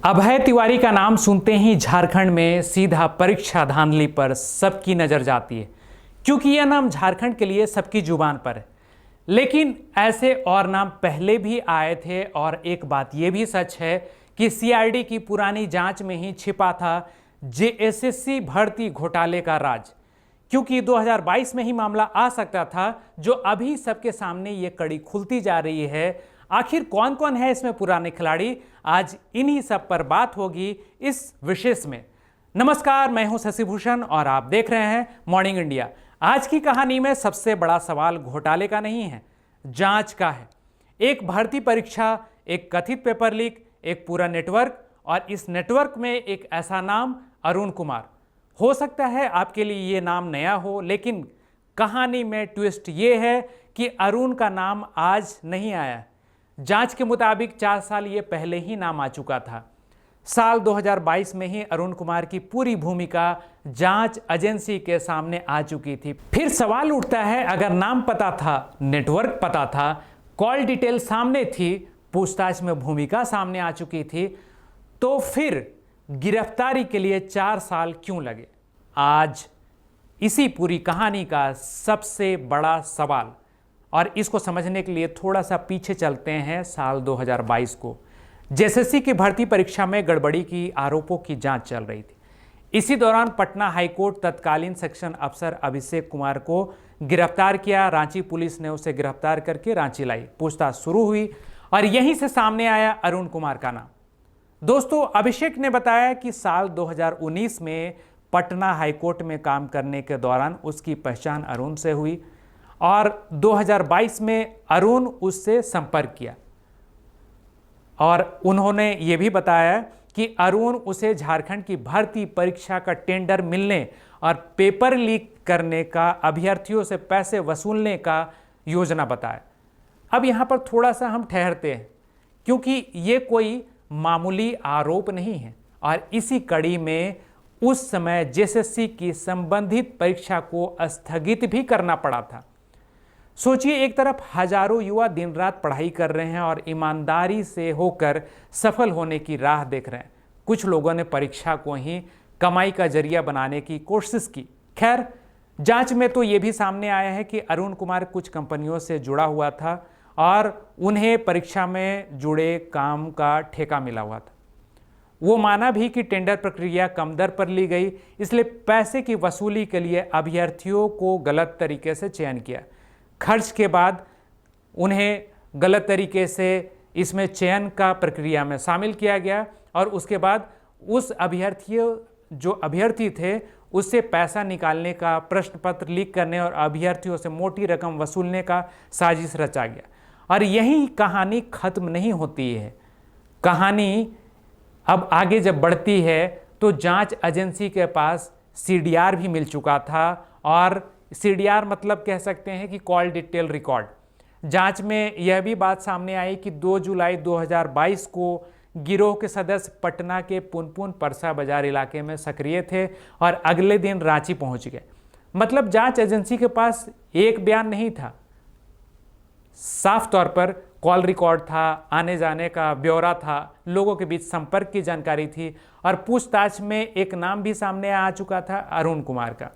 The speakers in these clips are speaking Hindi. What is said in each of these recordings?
अभय तिवारी का नाम सुनते ही झारखंड में सीधा परीक्षा धांधली पर सबकी नजर जाती है, क्योंकि यह नाम झारखंड के लिए सबकी जुबान पर है। लेकिन ऐसे और नाम पहले भी आए थे और एक बात यह भी सच है कि सीआईडी की पुरानी जांच में ही छिपा था जेएसएससी भर्ती घोटाले का राज, क्योंकि 2022 में ही मामला आ सकता था, जो अभी सबके सामने ये कड़ी खुलती जा रही है। आखिर कौन कौन है इसमें पुराने खिलाड़ी, आज इन्हीं सब पर बात होगी इस विशेष में। नमस्कार, मैं हूं शशिभूषण और आप देख रहे हैं मॉर्निंग इंडिया। आज की कहानी में सबसे बड़ा सवाल घोटाले का नहीं है, जांच का है। एक भर्ती परीक्षा, एक कथित पेपर लीक, एक पूरा नेटवर्क, और इस नेटवर्क में एक ऐसा नाम अरुण कुमार। हो सकता है आपके लिए ये नाम नया हो, लेकिन कहानी में ट्विस्ट ये है कि अरुण का नाम आज नहीं आया। जांच के मुताबिक 4 साल ये पहले ही नाम आ चुका था। साल 2022 में ही अरुण कुमार की पूरी भूमिका जांच एजेंसी के सामने आ चुकी थी। फिर सवाल उठता है, अगर नाम पता था, नेटवर्क पता था, कॉल डिटेल सामने थी, पूछताछ में भूमिका सामने आ चुकी थी, तो फिर गिरफ्तारी के लिए 4 साल क्यों लगे? आज इसी पूरी कहानी का सबसे बड़ा सवाल, और इसको समझने के लिए थोड़ा सा पीछे चलते हैं साल 2022 को। जेएसएससी की भर्ती परीक्षा में गड़बड़ी की आरोपों की जांच चल रही थी। इसी दौरान पटना हाईकोर्ट तत्कालीन सेक्शन अफसर अभिषेक कुमार को गिरफ्तार किया। रांची पुलिस ने उसे गिरफ्तार करके रांची लाई। पूछताछ शुरू हुई और यहीं से सामने आया अरुण कुमार का नाम। दोस्तों, अभिषेक ने बताया कि साल 2019 में पटना हाईकोर्ट में काम करने के दौरान उसकी पहचान अरुण से हुई और 2022 में अरुण उससे संपर्क किया, और उन्होंने ये भी बताया कि अरुण उसे झारखंड की भर्ती परीक्षा का टेंडर मिलने और पेपर लीक करने का, अभ्यर्थियों से पैसे वसूलने का योजना बताया। अब यहाँ पर थोड़ा सा हम ठहरते हैं, क्योंकि ये कोई मामूली आरोप नहीं है, और इसी कड़ी में उस समय जेएसएससी की संबंधित परीक्षा को स्थगित भी करना पड़ा था। सोचिए, एक तरफ हजारों युवा दिन रात पढ़ाई कर रहे हैं और ईमानदारी से होकर सफल होने की राह देख रहे हैं। कुछ लोगों ने परीक्षा को ही कमाई का जरिया बनाने की कोशिश की। खैर, जांच में तो ये भी सामने आया है कि अरुण कुमार कुछ कंपनियों से जुड़ा हुआ था और उन्हें परीक्षा में जुड़े काम का ठेका मिला हुआ था। वो माना भी कि टेंडर प्रक्रिया कम दर पर ली गई, इसलिए पैसे की वसूली के लिए अभ्यर्थियों को गलत तरीके से चयन किया। खर्च के बाद उन्हें गलत तरीके से इसमें चयन का प्रक्रिया में शामिल किया गया, और उसके बाद उस अभ्यर्थी थे उससे पैसा निकालने का, प्रश्न पत्र लीक करने और अभ्यर्थियों से मोटी रकम वसूलने का साजिश रचा गया। और यही कहानी खत्म नहीं होती है। कहानी अब आगे जब बढ़ती है तो जांच एजेंसी के पास सीडीआर भी मिल चुका था, और सीडीआर मतलब कह सकते हैं कि कॉल डिटेल रिकॉर्ड। जांच में यह भी बात सामने आई कि 2 जुलाई 2022 को गिरोह के सदस्य पटना के पुनपुन परसा बाजार इलाके में सक्रिय थे और अगले दिन रांची पहुंच गए। मतलब जांच एजेंसी के पास एक बयान नहीं था, साफ तौर पर कॉल रिकॉर्ड था, आने जाने का ब्यौरा था, लोगों के बीच संपर्क की जानकारी थी, और पूछताछ में एक नाम भी सामने आ चुका था, अरुण कुमार का।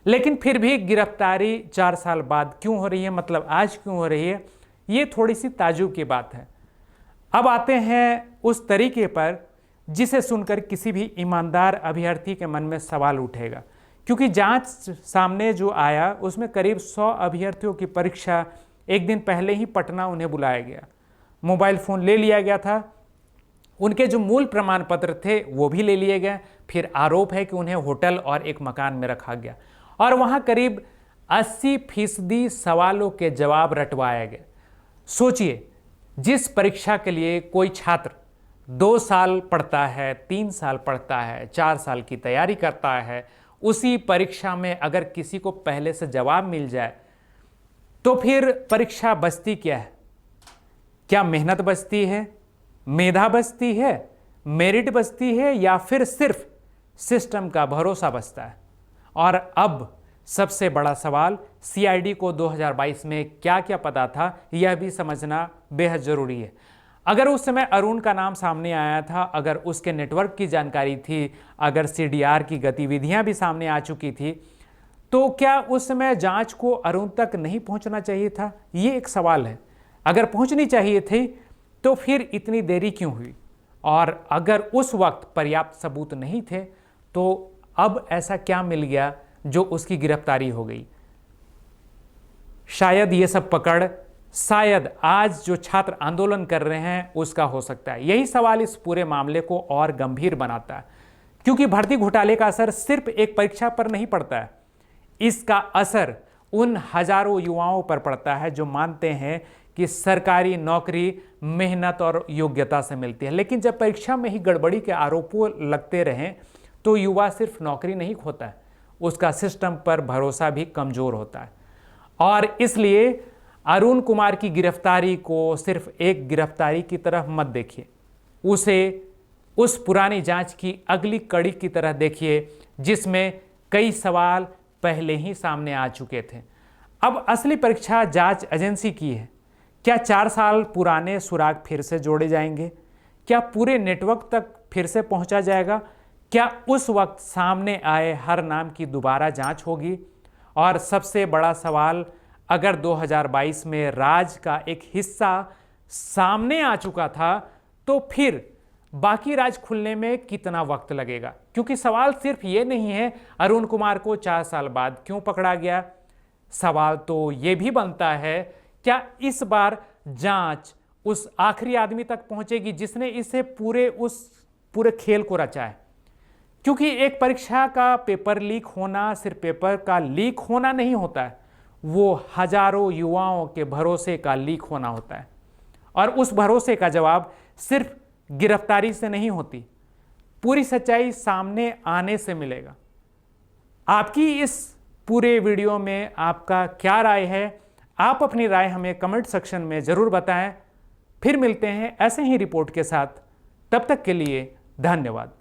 लेकिन फिर भी गिरफ्तारी 4 साल बाद क्यों हो रही है, मतलब आज क्यों हो रही है, ये थोड़ी सी ताज्जुब की बात है। अब आते हैं उस तरीके पर जिसे सुनकर किसी भी ईमानदार अभ्यर्थी के मन में सवाल उठेगा, क्योंकि जांच सामने जो आया उसमें करीब 100 अभ्यर्थियों की परीक्षा एक दिन पहले ही पटना उन्हें बुलाया गया। मोबाइल फ़ोन ले लिया गया था, उनके जो मूल प्रमाण पत्र थे वो भी ले लिए गए। फिर आरोप है कि उन्हें होटल और एक मकान में रखा गया और वहाँ करीब 80% सवालों के जवाब रटवाए गए। सोचिए, जिस परीक्षा के लिए कोई छात्र 2 साल पढ़ता है, 3 साल पढ़ता है, 4 साल की तैयारी करता है, उसी परीक्षा में अगर किसी को पहले से जवाब मिल जाए तो फिर परीक्षा बचती क्या है? क्या मेहनत बचती है, मेधा बचती है, मेरिट बचती है, या फिर सिर्फ सिस्टम का भरोसा बचता है? और अब सबसे बड़ा सवाल, सीआईडी को 2022 में क्या क्या पता था, यह भी समझना बेहद जरूरी है। अगर उस समय अरुण का नाम सामने आया था, अगर उसके नेटवर्क की जानकारी थी, अगर सीडीआर की गतिविधियां भी सामने आ चुकी थी, तो क्या उस समय जांच को अरुण तक नहीं पहुंचना चाहिए था? ये एक सवाल है। अगर पहुंचनी चाहिए थी तो फिर इतनी देरी क्यों हुई? और अगर उस वक्त पर्याप्त सबूत नहीं थे तो अब ऐसा क्या मिल गया जो उसकी गिरफ्तारी हो गई? शायद ये सब पकड़ शायद आज जो छात्र आंदोलन कर रहे हैं उसका हो सकता है। यही सवाल इस पूरे मामले को और गंभीर बनाता है, क्योंकि भर्ती घोटाले का असर सिर्फ एक परीक्षा पर नहीं पड़ता है, इसका असर उन हजारों युवाओं पर पड़ता है जो मानते हैं कि सरकारी नौकरी मेहनत और योग्यता से मिलती है। लेकिन जब परीक्षा में ही गड़बड़ी के आरोपों लगते रहें तो युवा सिर्फ नौकरी नहीं खोता है, उसका सिस्टम पर भरोसा भी कमजोर होता है। और इसलिए अरुण कुमार की गिरफ्तारी को सिर्फ एक गिरफ्तारी की तरह मत देखिए, उसे उस पुरानी जांच की अगली कड़ी की तरह देखिए जिसमें कई सवाल पहले ही सामने आ चुके थे। अब असली परीक्षा जांच एजेंसी की है। क्या 4 साल पुराने सुराग फिर से जोड़े जाएंगे? क्या पूरे नेटवर्क तक फिर से पहुंचा जाएगा? क्या उस वक्त सामने आए हर नाम की दोबारा जांच होगी? और सबसे बड़ा सवाल, अगर 2022 में राज का एक हिस्सा सामने आ चुका था तो फिर बाकी राज खुलने में कितना वक्त लगेगा? क्योंकि सवाल सिर्फ ये नहीं है अरुण कुमार को 4 साल बाद क्यों पकड़ा गया, सवाल तो ये भी बनता है क्या इस बार जांच उस आखिरी आदमी तक पहुंचेगी जिसने इसे पूरे खेल को रचा है? क्योंकि एक परीक्षा का पेपर लीक होना सिर्फ पेपर का लीक होना नहीं होता है, वो हजारों युवाओं के भरोसे का लीक होना होता है। और उस भरोसे का जवाब सिर्फ गिरफ्तारी से नहीं होती, पूरी सच्चाई सामने आने से मिलेगा। आपकी इस पूरे वीडियो में आपका क्या राय है? आप अपनी राय हमें कमेंट सेक्शन में जरूर बताएं। फिर मिलते हैं ऐसे ही रिपोर्ट के साथ, तब तक के लिए धन्यवाद।